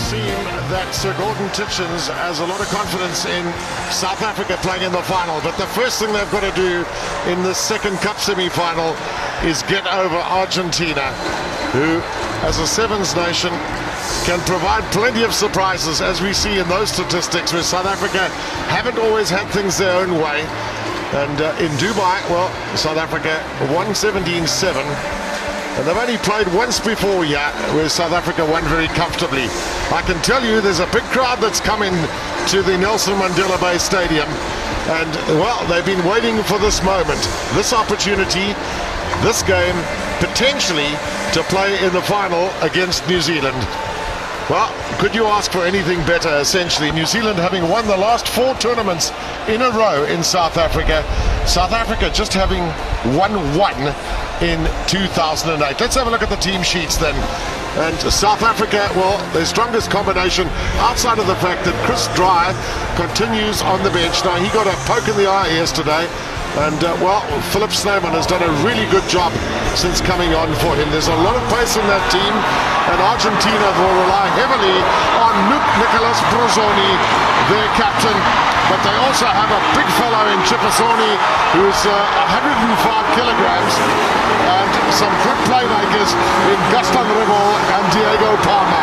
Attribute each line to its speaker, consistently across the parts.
Speaker 1: seem that Sir Gordon Tietjens has a lot of confidence in South Africa playing in the final, but the first thing they've got to do in the second cup semi-final is get over Argentina, who, as a sevens nation, can provide plenty of surprises, as we see in those statistics where South Africa haven't always had things their own way. And in Dubai, well, South Africa won 17-7. And they've only played once before here, where South Africa won very comfortably. I can tell you there's a big crowd that's coming to the Nelson Mandela Bay Stadium. And, well, they've been waiting for this moment, this opportunity, this game, potentially to play in the final against New Zealand. Well, could you ask for anything better, essentially? New Zealand having won the last 4 tournaments in a row in South Africa. South Africa just having won one in 2008. Let's have a look at the team sheets then. And South Africa, well, their strongest combination, outside of the fact that Chris Dry continues on the bench. Now, he got a poke in the eye yesterday. And, well, Philip Snyman has done a really good job since coming on for him. There's a lot of pace in that team, and Argentina will rely heavily on Nicolas Brozzoni, their captain. But they also have a big fellow in Chipasoni, who's 105 kilograms, and some good playmakers in Gaston Revol and Diego Palma.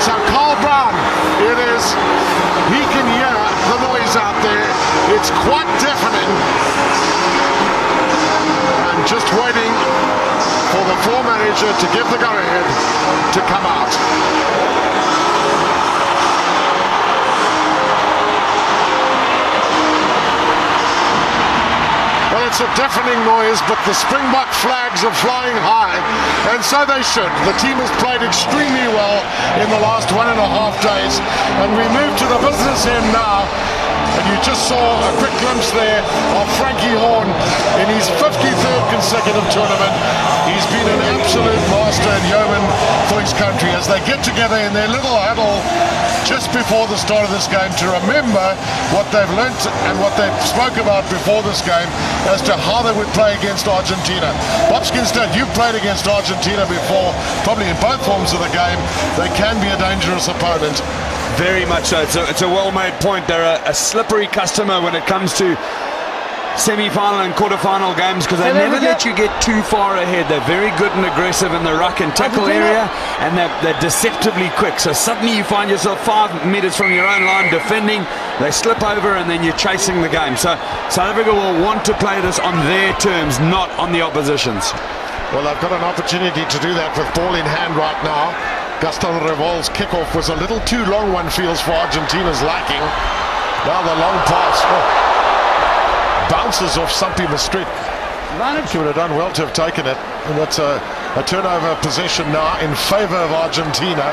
Speaker 1: So Carl Brown, it is, he can hear the noise out there. It's quite deafening. And just waiting for the floor manager to give the go-ahead to come out. Well, it's a deafening noise, but the Springbok flags are flying high, and so they should. The team has played extremely well in the last 1.5 days, and we move to the business end now. And you just saw a quick glimpse there of Frankie Horn in his 53rd consecutive tournament. He's been an absolute master and yeoman for his country as they get together in their little huddle just before the start of this game to remember what they've learnt and what they spoke about before this game as to how they would play against Argentina. Bob Skinstad, you've played against Argentina before, probably in both forms of the game. They can be a dangerous opponent.
Speaker 2: Very much so. It's a well-made point. They're a slippery customer when it comes to semi-final and quarter-final games because they never let you get too far ahead. They're very good and aggressive in the ruck and tackle area, and they're deceptively quick. So suddenly you find yourself 5 meters from your own line defending, they slip over, and then you're chasing the game. So South Africa will want to play this on their terms, not on the opposition's.
Speaker 1: Well, they've got an opportunity to do that with ball in hand right now. Gaston Revol's kickoff was a little too long, one feels, for Argentina's liking. Now the long pass bounces off Sampi Maastricht. He would have done well to have taken it. And that's a turnover possession now in favor of Argentina.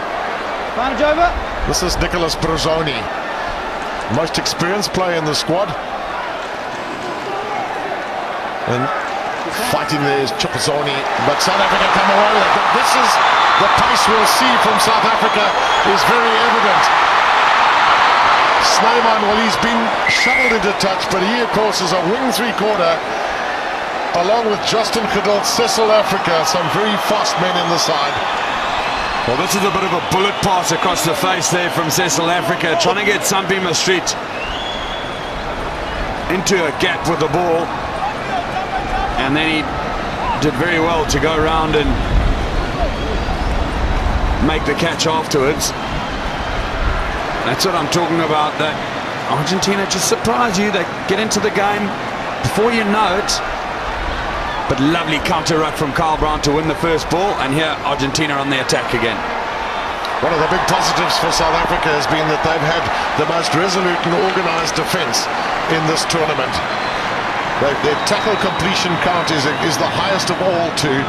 Speaker 3: Advantage over.
Speaker 1: This is Nicolas Brozzoni, most experienced player in the squad. And fighting there is Chipasoni, but South Africa come away with it. But this is the pace we'll see from South Africa is very evident. Snyman, well, he's been shuttled into touch, but he, of course, is a wing three-quarter, along with Justin Geduld, Cecil Africa, some very fast men in the side.
Speaker 2: Well, this is a bit of a bullet pass across the face there from Cecil Africa, trying to get Sampi Maastricht into a gap with the ball. And then he did very well to go around and make the catch afterwards. That's what I'm talking about, that Argentina just surprise you. They get into the game before you know it. But lovely counter ruck from Carl Brown to win the first ball, and here Argentina on the attack again.
Speaker 1: One of the big positives for South Africa has been that they've had the most resolute and organised defence in this tournament. Their tackle completion count is the highest of all, too.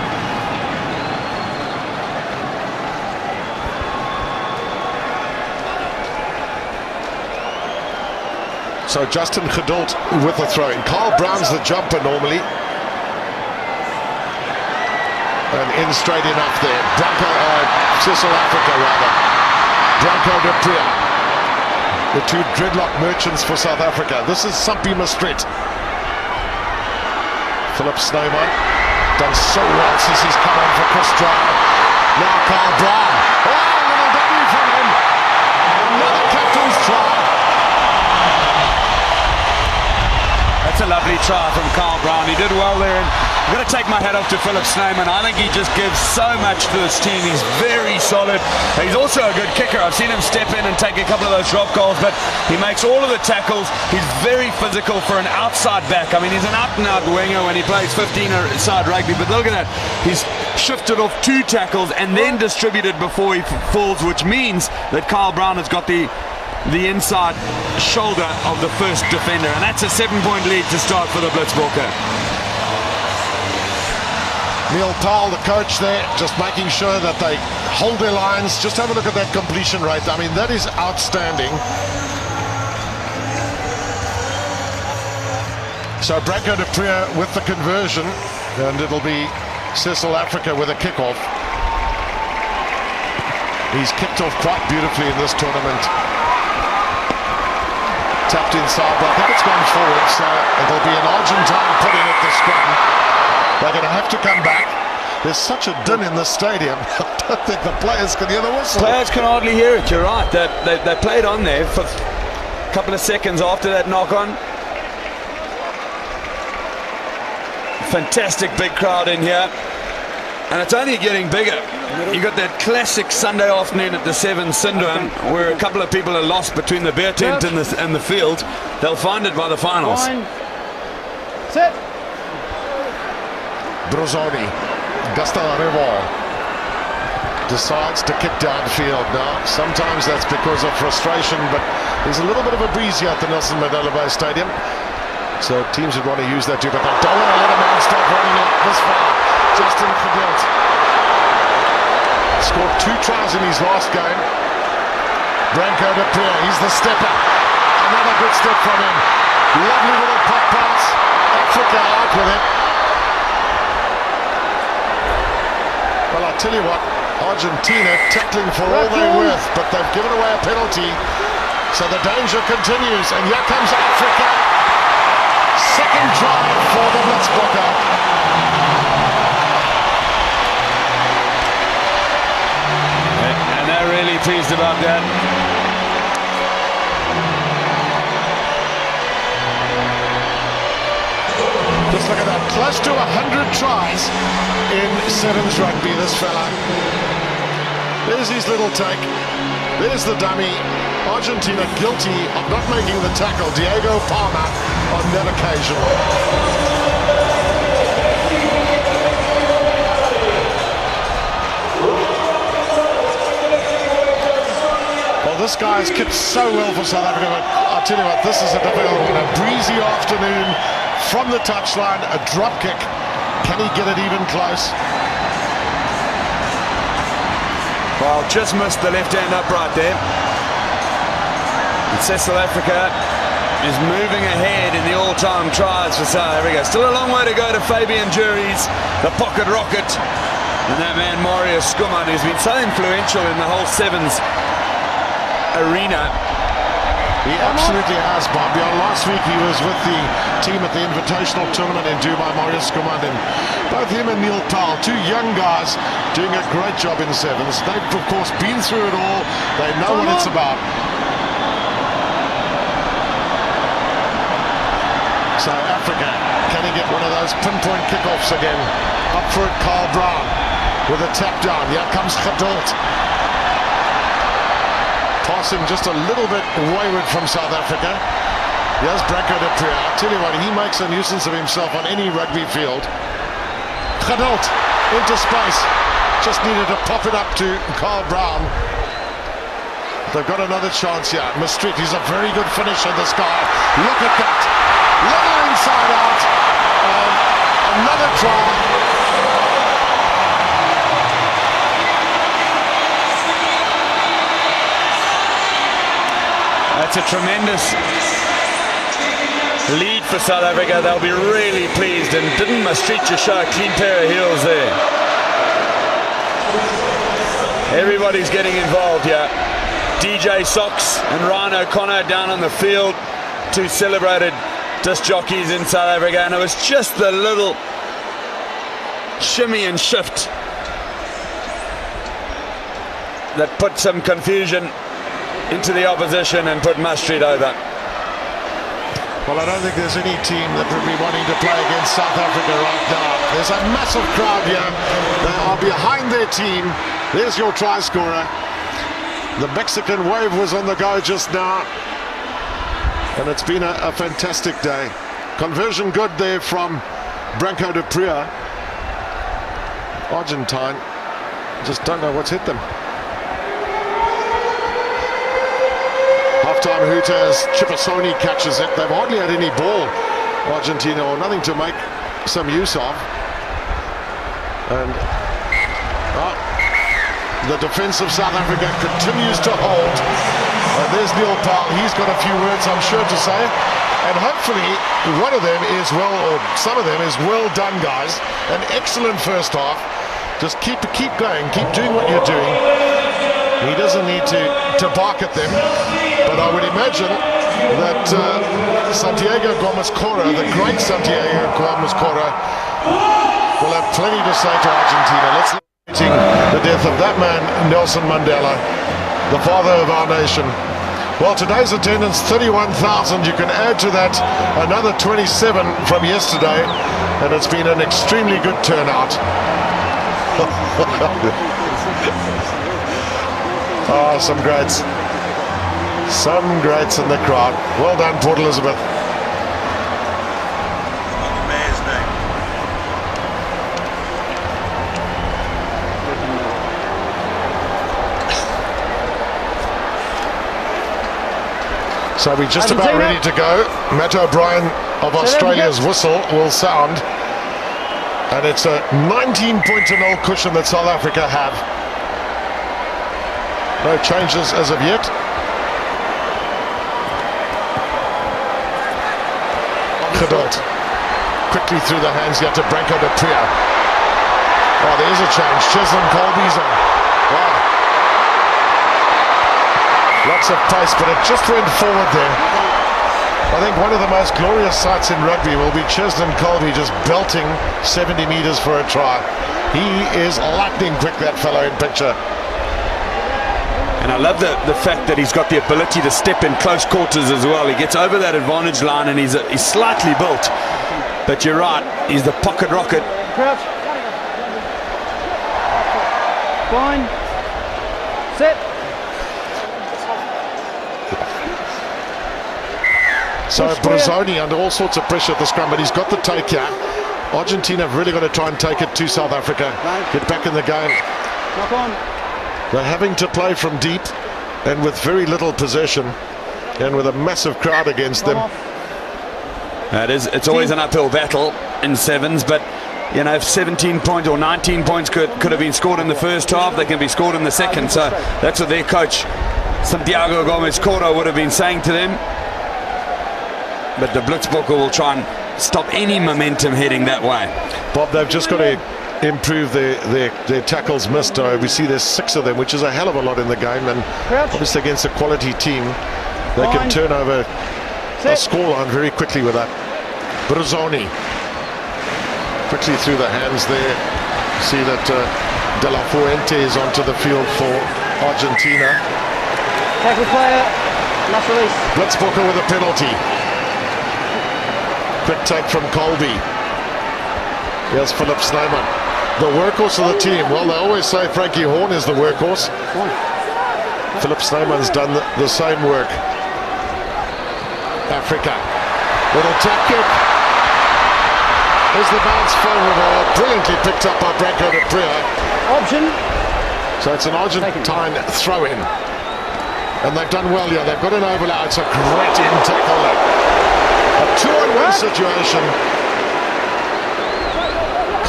Speaker 1: So Justin Geduld with the throw-in. Carl Brown's the jumper normally. And in straight enough there. Cecil Africa, rather. Branko de Pria. The two dreadlock merchants for South Africa. This is Sampi Maastricht. Philip Snyman done so well since he's come on for Chris Dry. Now Carl Brown. Oh, a little W from him.
Speaker 2: try from Carl Brown. He did well there, and I'm going to take my hat off to Philip Snyman. I think he just gives so much to this team. He's very solid. He's also a good kicker. I've seen him step in and take a couple of those drop goals, but he makes all of the tackles. He's very physical for an outside back. I mean, he's an out-and-out winger when he plays 15-side rugby, but look at that. He's shifted off 2 tackles and then distributed before he falls, which means that Carl Brown has got the inside shoulder of the first defender, and that's a 7-point lead to start for the Blitzwalker.
Speaker 1: Neil Tal, the coach there, just making sure that they hold their lines. Just have a look at that completion rate. I mean, that is outstanding. So Branko de Prier with the conversion, and it'll be South Africa with a kickoff. He's kicked off quite beautifully in this tournament. Tapped inside, but I think it's gone forward, so it'll be an Argentine putting at the scrum. They're going to have to come back. There's such a din in the stadium. I don't think the players can hear the whistle.
Speaker 2: Players can hardly hear it, you're right. They played on there for a couple of seconds after that knock-on. Fantastic big crowd in here. And it's only getting bigger. You got that classic Sunday afternoon at the 7 syndrome, where a couple of people are lost between the beer tent and the field. They'll find it by the finals.
Speaker 3: Set.
Speaker 1: Brozoni, Gustavo Revol decides to kick downfield now. Sometimes that's because of frustration, but there's a little bit of a breeze here at the Nelson Mandela Bay Stadium. So teams would want to use that too, but they don't want to let a man start running out this far. Justin Verdelt scored 2 tries in his last game. Branko de Prier, he's the stepper. Another good step from him. Lovely little pop pass. Africa out with it. Well, I tell you what, Argentina tackling for all they're worth, but they've given away a penalty. So the danger continues, and here comes Africa. Second try for the Blitzwalker.
Speaker 2: And they're really pleased about that.
Speaker 1: Just look at that, close to 100 tries in sevens rugby, this fella. There's his little take. There's the dummy. Argentina guilty of not making the tackle. Diego Palma on that occasion. Well, this guy's kicked so well for South Africa, but I'll tell you what, this is a difficult one. A breezy afternoon from the touchline, a drop kick. Can he get it even close?
Speaker 2: Well, just missed the left-hand upright there. And South Africa is moving ahead in the all-time tries for South Africa. Still a long way to go to Fabian Juries, the pocket rocket, and that man Marius Skuman, who's been so influential in the whole sevens arena.
Speaker 1: He absolutely has, Bob. Last week he was with the team at the Invitational Tournament in Dubai, Marius Skuman, and both him and Neil Tal, 2 young guys doing a great job in sevens. They've, of course, been through it all. They know what it's about. So Africa, can he get one of those pinpoint kickoffs again? Up for it, Carl Brown with a tap down. Here comes Geduld. Passing just a little bit wayward from South Africa. Here's Branko de Prier. I tell you what, he makes a nuisance of himself on any rugby field. Geduld into space. Just needed to pop it up to Carl Brown. They've got another chance here. Maastricht, he's a very good finisher, this guy. Look at that. Little inside out. Another try.
Speaker 2: That's a tremendous lead for South Africa. They'll be really pleased. And didn't Maastricht just show a clean pair of heels there? Everybody's getting involved here. DJ Sox and Ryan O'Connor down on the field, 2 celebrated disc jockeys in South Africa, and it was just the little shimmy and shift that put some confusion into the opposition and put Maastricht over.
Speaker 1: Well, I don't think there's any team that would be wanting to play against South Africa right now. There's a massive crowd here. They are behind their team. There's your try scorer. The Mexican wave was on the go just now. And it's been a fantastic day. Conversion good there from Branco de Pria. Argentine just don't know what's hit them. Half-time Hooters, Chipasoni catches it. They've hardly had any ball, Argentina, or nothing to make some use of. And the defense of South Africa continues to hold. There's Neil Powell. He's got a few words, I'm sure, to say. And hopefully one of them is or some of them is well done, guys. An excellent first half. Just keep going, keep doing what you're doing. He doesn't need to bark at them, but I would imagine that Santiago Gomez-Cora, the great Santiago Gomez-Cora, will have plenty to say to Argentina. Let's the death of that man, Nelson Mandela, the father of our nation. Well, today's attendance, 31,000. You can add to that another 27 from yesterday, and it's been an extremely good turnout. Oh, some greats. Some greats in the crowd. Well done, Port Elizabeth.
Speaker 4: The mayor's name.
Speaker 1: So we're just about ready to go. Matt O'Brien of Australia's whistle will sound. And it's a 19-point-0 cushion that South Africa have. No changes as of yet. Geduld. Quickly through the hands here to Branco de Pria. Oh, there's a change. Cheslin Colby's on. Wow. Lots of pace, but it just went forward there. I think one of the most glorious sights in rugby will be Cheslin Colby just belting 70 metres for a try. He is lightning quick, that fellow in picture.
Speaker 2: And I love the fact that he's got the ability to step in close quarters as well. He gets over that advantage line and he's slightly built. But you're right, he's the pocket rocket.
Speaker 3: Crouch. Fine. Set.
Speaker 1: So Brazzoni under all sorts of pressure at the scrum, but he's got the take here. Argentina have really got to try and take it to South Africa. Get back in the game.
Speaker 3: Knock on.
Speaker 1: They're having to play from deep and with very little possession and with a massive crowd against them.
Speaker 2: It's always an uphill battle in sevens, but you know, if 17 points or 19 points could have been scored in the first half, they can be scored in the second. So that's what their coach Santiago Gomez-Cora would have been saying to them. But the Blitzbokker will try and stop any momentum heading that way.
Speaker 1: Bob, they've just got to improve their tackles missed. We see there's 6 of them, which is a hell of a lot in the game, and obviously against a quality team they can turn over a scoreline very quickly with that. Brazzoni quickly through the hands there. See that De La Fuente is onto the field for Argentina.
Speaker 3: Tackle player, last release.
Speaker 1: Blitzbokker with a penalty. Quick take from Colby. Here's Philip Snyman, the workhorse of the team. Well, they always say Frankie Horn is the workhorse. Philip Snyman's done the same work. Africa. Little tap kick. There's the bounce forward ball. Brilliantly picked up by Branco de Pria.
Speaker 3: Option.
Speaker 1: So it's an Argentine throw-in. And they've done well here. They've got an overlap. It's a great in tackle. A 2-on-1 situation.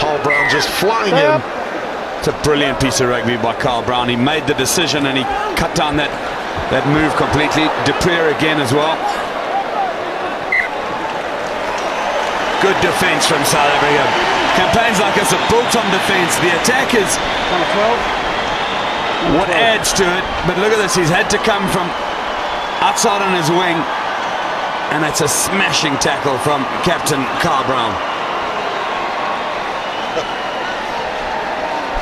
Speaker 1: Carl Brown just flying in.
Speaker 2: It's a brilliant piece of rugby by Carl Brown. He made the decision and he cut down that move completely. De Pria again as well. Good defense from South Africa. Campaigns like this are built on defense. The attack is what adds to it. But look at this. He's had to come from outside on his wing. And it's a smashing tackle from Captain Carl Brown.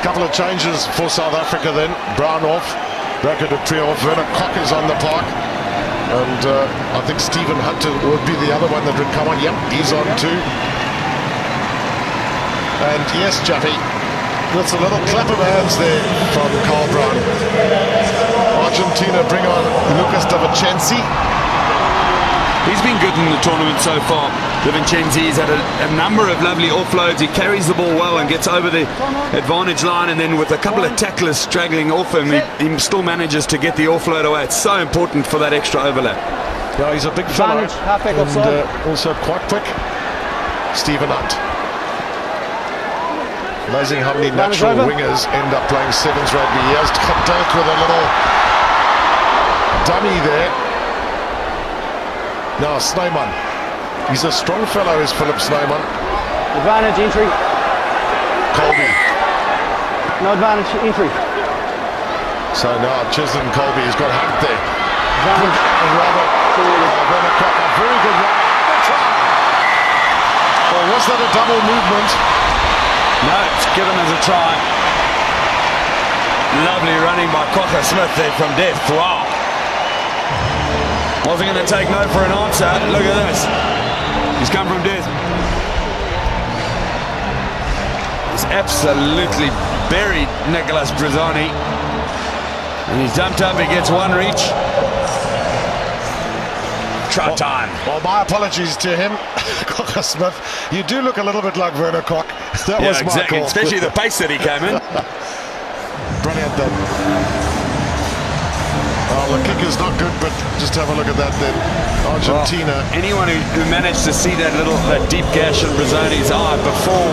Speaker 1: Couple of changes for South Africa then. Brown off, Branco de Pria off, Werner Kok is on the park. And I think Stephen Hunter would be the other one that would come on. Yep, he's on too. And yes, Jaffy, that's a little clap of hands there from Carl Brown. Argentina bring on Lucas DiVincenzi.
Speaker 2: He's been good in the tournament so far. DiVincenzi, he's had a number of lovely offloads. He carries the ball well and gets over the advantage line, and then with a couple of tacklers straggling off him, he still manages to get the offload away. It's so important for that extra overlap.
Speaker 1: Yeah, he's a big fella and also quite quick. Stephen Hunt. Amazing how many natural wingers end up playing sevens rugby. He has dealt with a little dummy there. Now Snyman. He's a strong fellow, is Philip Snyman.
Speaker 3: Advantage entry.
Speaker 1: Colby.
Speaker 3: No advantage entry.
Speaker 1: So now Chislin Colby has got Hunt there.
Speaker 3: Advantage.
Speaker 1: And Robert. A very good run. Well, was that a double movement?
Speaker 2: No, it's given as a try. Lovely running by Cocker Smith there from depth. Wow. Wasn't going to take no for an answer. Look at this. He's come from death. He's absolutely buried Nicholas Brazzani. And he's dumped up. He gets one reach. Try time.
Speaker 1: Well, my apologies to him, Cocker Smith. You do look a little bit like Werner Koch. That was
Speaker 2: exactly.
Speaker 1: my call.
Speaker 2: Especially the pace that he came in.
Speaker 1: Brilliant then. Oh, the kick is not good, but just have a look at that then. Argentina.
Speaker 2: Well, anyone who managed to see that deep gash in Brazzani's eye before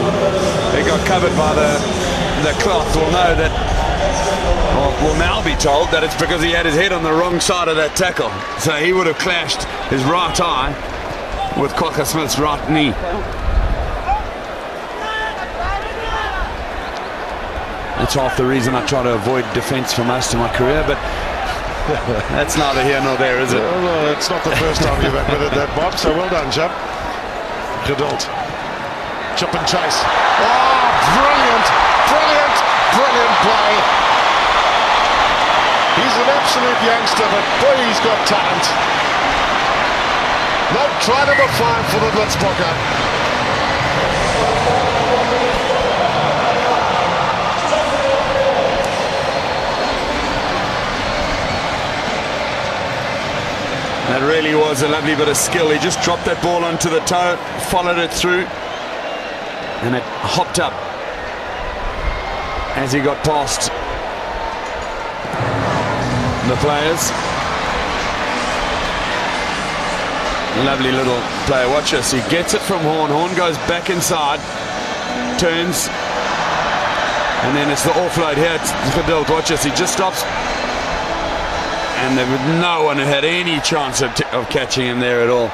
Speaker 2: it got covered by the cloth will know that, or will now be told that it's because he had his head on the wrong side of that tackle. So he would have clashed his right eye with Cocker Smith's right knee. That's half the reason I try to avoid defence for most of my career, but that's neither here nor there, is it?
Speaker 1: Well, it's not the first time you've admitted that, Bob, so well done, chap. Geduld. Chip and chase. Oh, brilliant, brilliant, brilliant play. He's an absolute youngster, but boy, he's got talent. Not try number 5 for the Blitzbokker.
Speaker 2: That really was a lovely bit of skill. He just dropped that ball onto the toe, followed it through, and it hopped up as he got past the players. Lovely little player. Watch this. He gets it from Horn. Horn goes back inside, turns, and then it's the offload here. It's Geduld. Watch this. He just stops. And there was no one who had any chance of catching him there at all.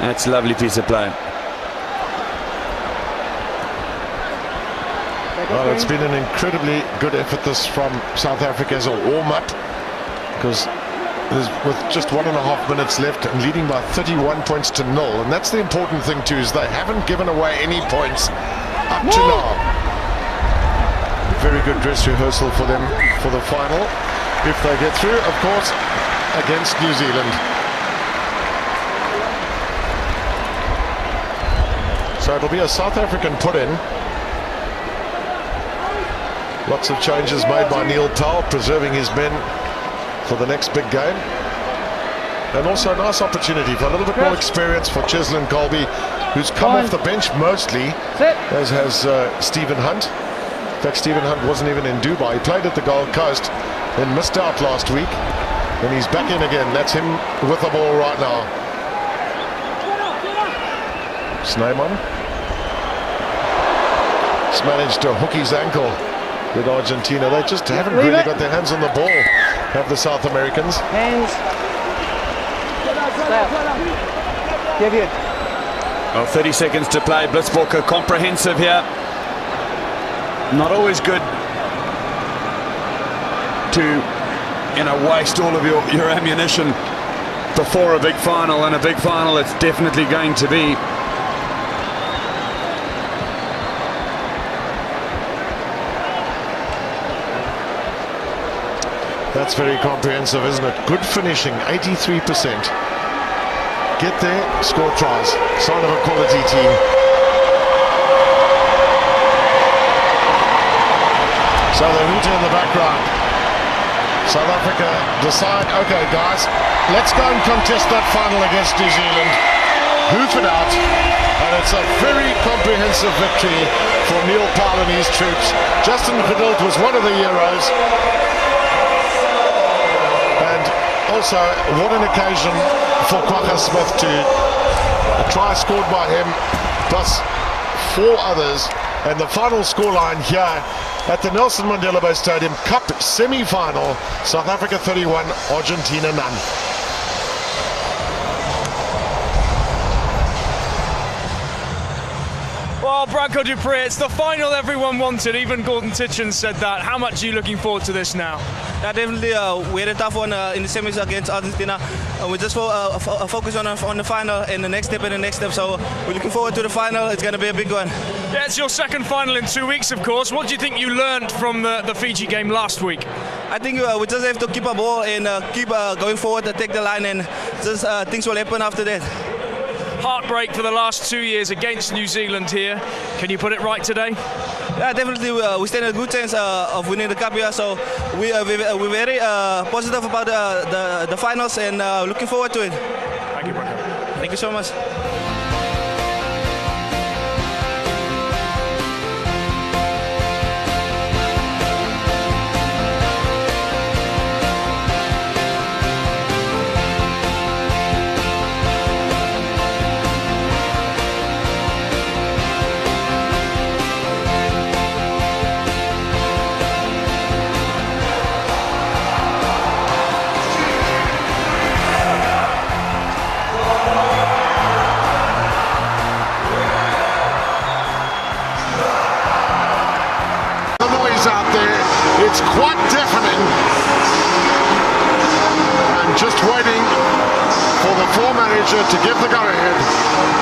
Speaker 2: That's a lovely piece of play.
Speaker 1: Well, it's been an incredibly good effort this from South Africa as a warm-up, because with just 1.5 minutes left and leading by 31 points to 0. And that's the important thing too, is they haven't given away any points up to now. Very good dress rehearsal for them for the final, if they get through, of course, against New Zealand. So it'll be a South African put-in. Lots of changes made by Neil Towle, preserving his men for the next big game. And also a nice opportunity for a little bit more experience for Chislin Colby, who's come off the bench mostly, as has Stephen Hunt. In fact, Stephen Hunt wasn't even in Dubai. He played at the Gold Coast, then missed out last week, and he's back in again. That's him with the ball right now. Snyman. He's managed to hook his ankle with Argentina. They just haven't really got their hands on the ball, have the South Americans.
Speaker 3: Hands. Give it.
Speaker 2: Well, 30 seconds to play. Blitzbokker comprehensive here. Not always good to, waste all of your ammunition before a big final, and a big final it's definitely going to be.
Speaker 1: That's very comprehensive, isn't it? Good finishing, 83%. Get there, score tries. Sign of a quality team. So they're rooting in the background. South Africa decide, okay guys, let's go and contest that final against New Zealand. Hoof it out. And it's a very comprehensive victory for Neil Powell and his troops. Justin Geduld was one of the heroes. And also, what an occasion for Kwagga Smith to a try scored by him, plus 4 others. And the final scoreline here at the Nelson Mandela Bay Stadium Cup semi-final, South Africa 31, Argentina none.
Speaker 4: Well, Branko Dupree, it's the final everyone wanted. Even Gordon Titchens said that. How much are you looking forward to this now?
Speaker 5: Yeah, definitely. We had a tough one in the semis against Argentina. We just focus on the final and the next step. So we're looking forward to the final. It's going to be a big one.
Speaker 4: Yeah, it's your second final in 2 weeks, of course. What do you think you learned from the Fiji game last week?
Speaker 5: I think we just have to keep our ball and keep going forward and take the line, and just things will happen after that.
Speaker 4: Heartbreak for the last 2 years against New Zealand here. Can you put it right today?
Speaker 5: Yeah, definitely. We stand a good chance of winning the cup here, so we're very positive about the finals and looking forward to it.
Speaker 4: Thank you, Branko.
Speaker 5: Thank you so much.
Speaker 1: Out there, it's quite deafening, and just waiting for the floor manager to give the go-ahead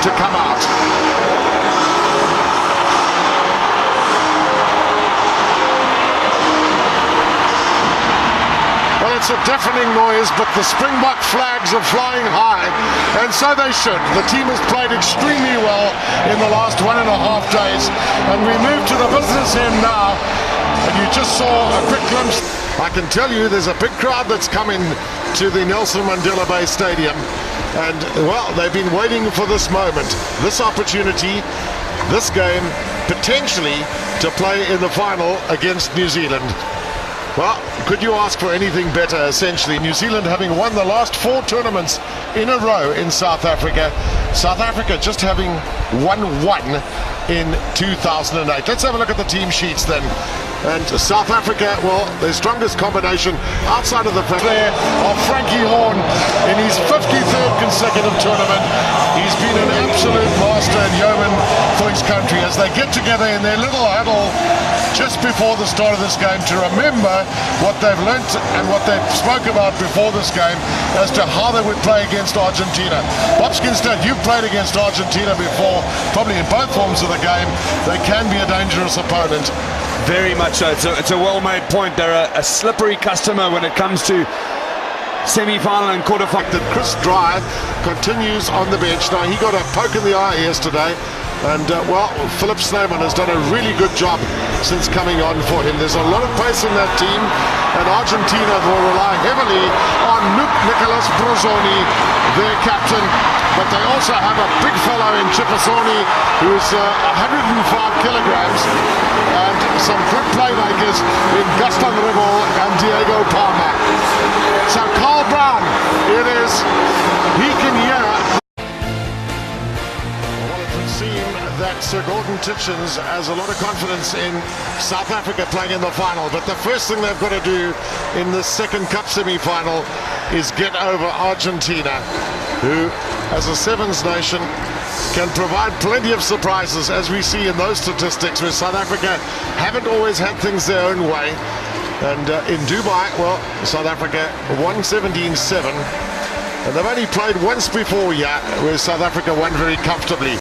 Speaker 1: to come out. Well, it's a deafening noise, but the Springbok flags are flying high, and so they should. The team has played extremely well in the last 1.5 days, and we move to the business end now. And you just saw a quick glimpse. I can tell you there's a big crowd that's coming to the Nelson Mandela Bay Stadium. And, well, they've been waiting for this moment, this opportunity, this game, potentially to play in the final against New Zealand. Well, could you ask for anything better, essentially? New Zealand having won the last 4 tournaments in a row in South Africa. South Africa just having won 1 in 2008. Let's have a look at the team sheets then. And South Africa, well, their strongest combination outside of the player of Frankie Horn in his 53rd consecutive tournament. He's been an absolute master and yeoman for his country as they get together in their little huddle just before the start of this game to remember what they've learnt and what they spoke about before this game as to how they would play against Argentina. Bob Skinstad, you've played against Argentina before, probably in both forms of the game. They can be a dangerous opponent.
Speaker 2: Very much so. It's a well-made point. They're a slippery customer when it comes to semi-final and quarter-final.
Speaker 1: That Chris Dry continues on the bench. Now, he got a poke in the eye yesterday. And, well, Philip Snyman has done a really good job since coming on for him. There's a lot of pace in that team, and Argentina will rely heavily on Nicolas Brozzoni, their captain. But they also have a big fellow in Chipasoni who's 105 kilograms, and some good playmakers in Gaston Ribble and Diego Palma. So Carl Brown, it is, he can hear. That Sir Gordon Titchens has a lot of confidence in South Africa playing in the final, but the first thing they've got to do in the second cup semi-final is get over Argentina, who as a sevens nation can provide plenty of surprises, as we see in those statistics where South Africa haven't always had things their own way. And in Dubai, well, South Africa won 17-7, and they've only played once before, yeah, where South Africa won very comfortably.